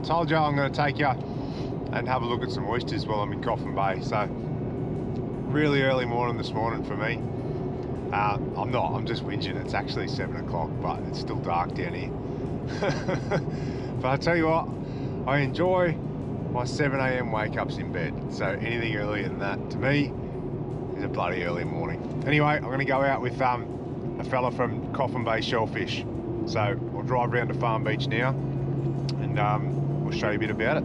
told you I'm going to take you and have a look at some oysters while I'm in Coffin Bay. So really early morning this morning for me. I'm just whinging. It's actually 7 o'clock, but it's still dark down here. But I tell you what, I enjoy my 7 AM wake ups in bed. So anything earlier than that to me is a bloody early morning. Anyway, I'm going to go out with a fella from Coffin Bay Shellfish. So we'll drive around to Farm Beach now and we'll show you a bit about it.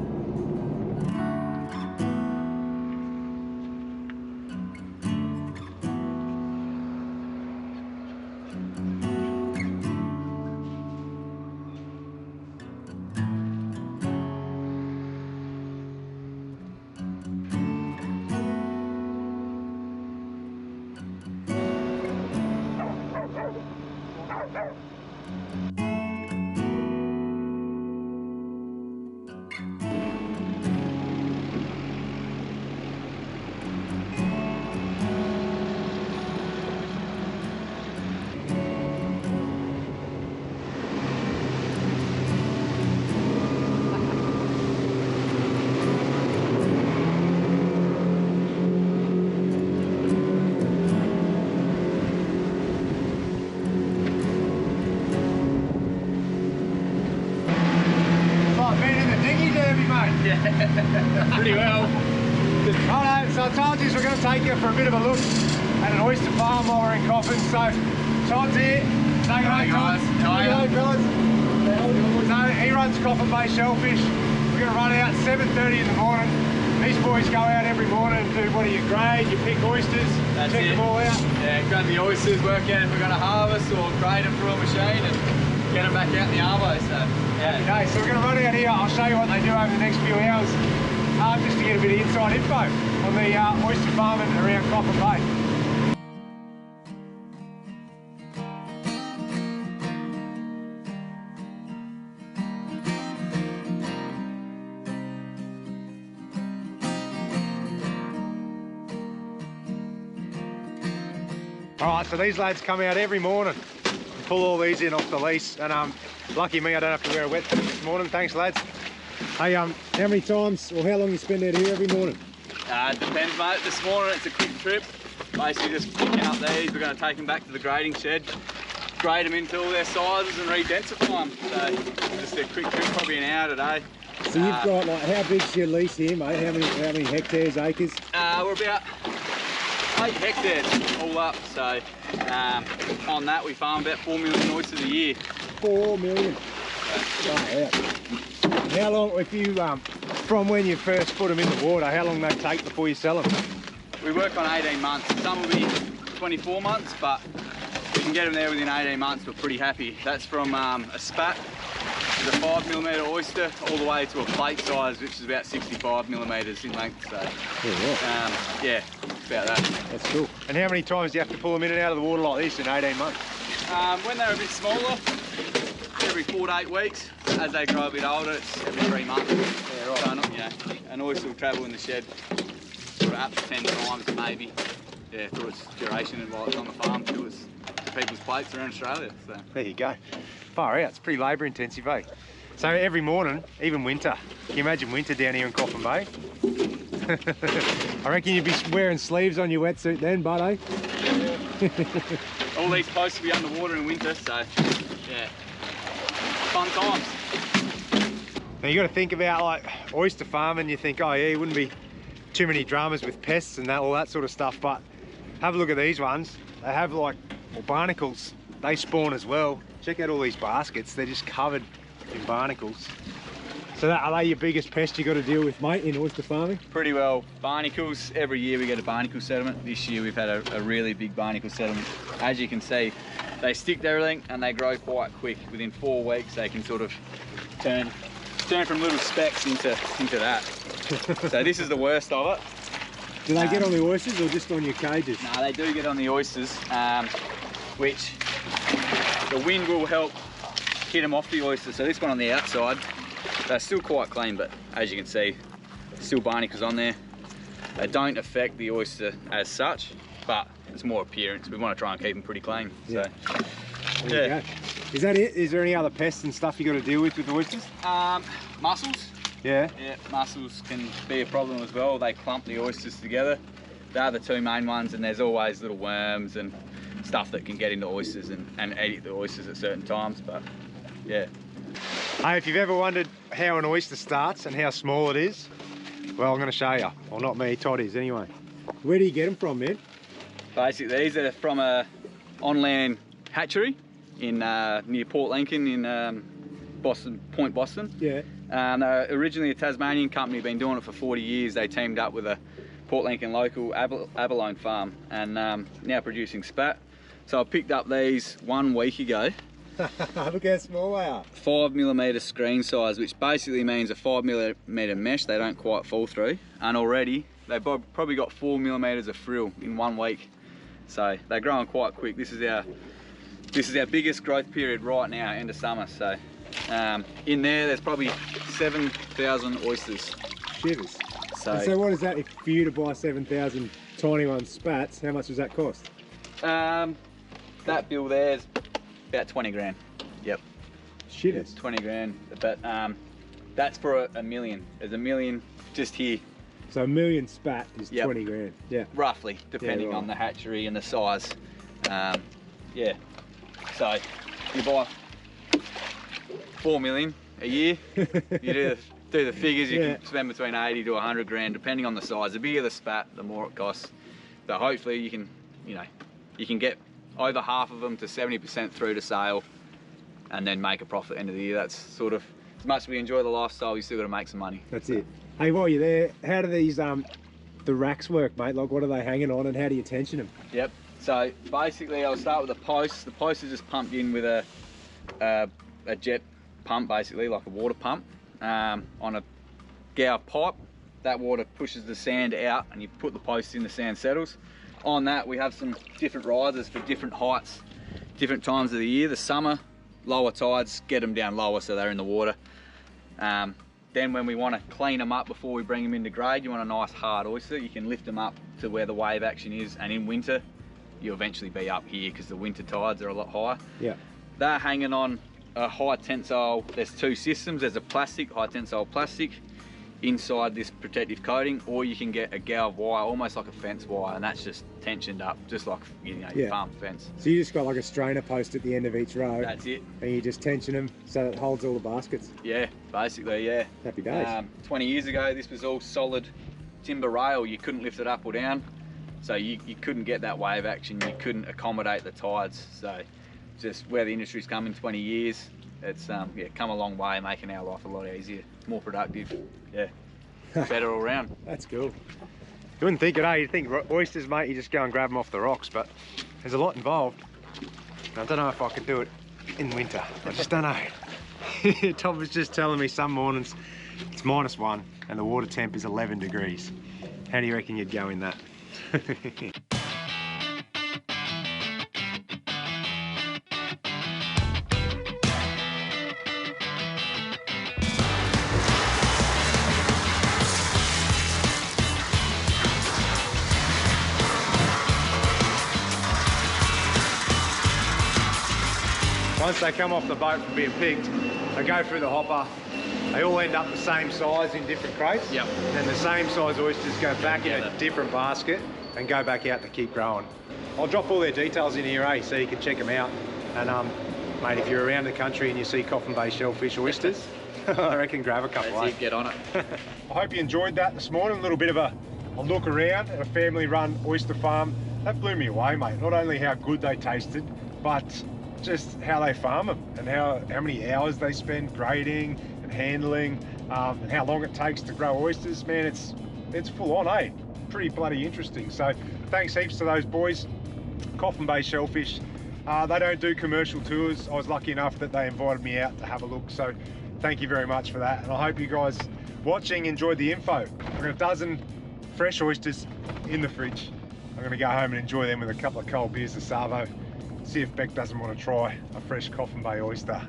Pretty well. Righto, so I told you we're going to take you for a bit of a look at an oyster farm while we're in Coffin. So Todd's here. Say hello, Todd. How are you? Fellas. So he runs Coffin Bay Shellfish. We're going to run out 7:30 in the morning. These boys go out every morning and do, what do you grade? You pick oysters, check them all out. Yeah, grab the oysters, work out if we're going to harvest or grade them through a machine and get them back out in the arvo. So yeah. Okay, so we're going to run out here. I'll show you what they do over the next few hours. Just to get a bit of inside info on the oyster farming around Coffin Bay. Alright, so these lads come out every morning and pull all these in off the lease, and lucky me, I don't have to wear a wetsuit this morning. Thanks, lads. Hey, how many times or how long you spend out here every morning? It depends, mate. This morning it's a quick trip. Basically just picking up these, we're going to take them back to the grading shed, grade them into all their sizes and re-densify them. So just a quick trip, probably an hour today. So you've got, like, how big's your lease here, mate? How many hectares, acres? We're about 8 hectares all up. So on that we farm about 4 million oysters a year. 4 million? How long, if you, from when you first put them in the water, how long they take before you sell them? We work on 18 months. Some will be 24 months, but we can get them there within 18 months. We're pretty happy. That's from a spat, which is a 5mm oyster, all the way to a plate size, which is about 65mm in length. So, yeah, about that. That's cool. And how many times do you have to pull them in and out of the water like this in 18 months? When they're a bit smaller, every 4 to 8 weeks. As they grow a bit older, it's every 3 months. Yeah, right. So, you know, an oyster will travel in the shed sort of up to 10 times maybe, yeah, through its duration and while it's on the farm to people's plates around Australia. So there you go. Far out. It's pretty labour intensive, eh? So every morning, even winter. Can you imagine winter down here in Coffin Bay? I reckon you'd be wearing sleeves on your wetsuit then, bud, eh? Yeah. All these posts will be underwater in winter, so yeah. Fun times. Now you got to think about, like, oyster farming. You think, oh yeah, it wouldn't be too many dramas with pests and that, all that sort of stuff. But have a look at these ones. They have, like, well, barnacles. They spawn as well. Check out all these baskets. They're just covered in barnacles. So are they your biggest pest you got to deal with, mate, in oyster farming? Pretty well. Barnacles. Every year we get a barnacle settlement. This year we've had a really big barnacle settlement. As you can see, they stick to everything and they grow quite quick. Within 4 weeks they can sort of turn from little specks into that. So this is the worst of it. Do they get on the oysters or just on your cages? No, they do get on the oysters, which the wind will help hit them off the oyster. So this one on the outside, they're still quite clean, but as you can see, still barnacles on there. They don't affect the oyster as such, but it's more appearance. We want to try and keep them pretty clean. Yeah. So, yeah. Is that it? Is there any other pests and stuff you got to deal with the oysters? mussels. Yeah. Yeah, mussels can be a problem as well. They clump the oysters together. They're the two main ones, and there's always little worms and stuff that can get into oysters and eat the oysters at certain times, but yeah. Hey, if you've ever wondered how an oyster starts and how small it is, well, I'm going to show you. Well, not me, Toddy's anyway. Where do you get them from, man? Basically, these are from a on-land hatchery in near Port Lincoln in Point Boston. Yeah. They're originally a Tasmanian company, been doing it for 40 years. They teamed up with a Port Lincoln local abalone farm and now producing spat. So I picked up these 1 week ago. Look how small they are. 5mm screen size, which basically means a 5mm mesh they don't quite fall through. And already they've probably got 4mm of frill in 1 week. So they're growing quite quick. This is our biggest growth period right now, end of summer. So in there's probably 7,000 oysters. Shivers. So what is that, if for you to buy 7,000 tiny one spats, how much does that cost? that bill there is about 20 grand. Yep. Shivers. 20 grand. But that's for a million. There's a million just here. So a million spat is Yep. 20 grand. Yeah. Roughly, depending right. on the hatchery and the size. Yeah. So you buy 4 million a year. You do the figures. You Yeah. can spend between 80 to 100 grand, depending on the size. The bigger the spat, the more it costs. But hopefully you can get over half of them to 70% through to sale, and then make a profit at the end of the year. That's sort of, as much as we enjoy the lifestyle, you still got to make some money. That's it. Hey, while you're there, how do these the racks work, mate? Like, what are they hanging on, and how do you tension them? Yep. So basically, I'll start with the post. The post is just pumped in with a jet pump, basically like a water pump, on a gower pipe. That water pushes the sand out, and you put the post in, the sand settles. On that, we have some different risers for different heights, different times of the year. The summer, lower tides get them down lower, so they're in the water. Then when we want to clean them up before we bring them into grade, you want a nice hard oyster, you can lift them up to where the wave action is, and in winter, you'll eventually be up here because the winter tides are a lot higher. Yeah. They're hanging on a high tensile, there's two systems. There's a plastic, high tensile plastic, inside this protective coating, or you can get a gower wire, almost like a fence wire, and that's just tensioned up, just like your farm fence. So you just got like a strainer post at the end of each row. That's it. And you just tension them so that it holds all the baskets. Yeah, basically, yeah. Happy days. 20 years ago, this was all solid timber rail. You couldn't lift it up or down, so you couldn't get that wave action. You couldn't accommodate the tides. So just where the industry's come in 20 years, it's come a long way, making our life a lot easier, more productive. Yeah, better all around. That's cool. You wouldn't think it, eh? You'd think oysters, mate, you just go and grab them off the rocks, but there's a lot involved. I don't know if I could do it in winter. I just don't know. Tom was just telling me some mornings it's -1 and the water temp is 11 degrees. How do you reckon you'd go in that? Once they come off the boat from being picked, they go through the hopper. They all end up the same size in different crates. Yep. And then the same size oysters go back in a different basket and go back out to keep growing. I'll drop all their details in here, so you can check them out. And mate, if you're around the country and you see Coffin Bay shellfish oysters, I reckon grab a couple. That's it, get on it. I hope you enjoyed that this morning. A little bit of a look around at a family-run oyster farm. That blew me away, mate. Not only how good they tasted, but just how they farm them and how many hours they spend grading and handling, and how long it takes to grow oysters. Man, it's full on, eh? Pretty bloody interesting. So thanks heaps to those boys, Coffin Bay Shellfish. They don't do commercial tours. I was lucky enough that they invited me out to have a look, so thank you very much for that. And I hope you guys watching enjoyed the info. I've got a dozen fresh oysters in the fridge. I'm gonna go home and enjoy them with a couple of cold beers to Savo. See if Beck doesn't want to try a fresh Coffin Bay oyster.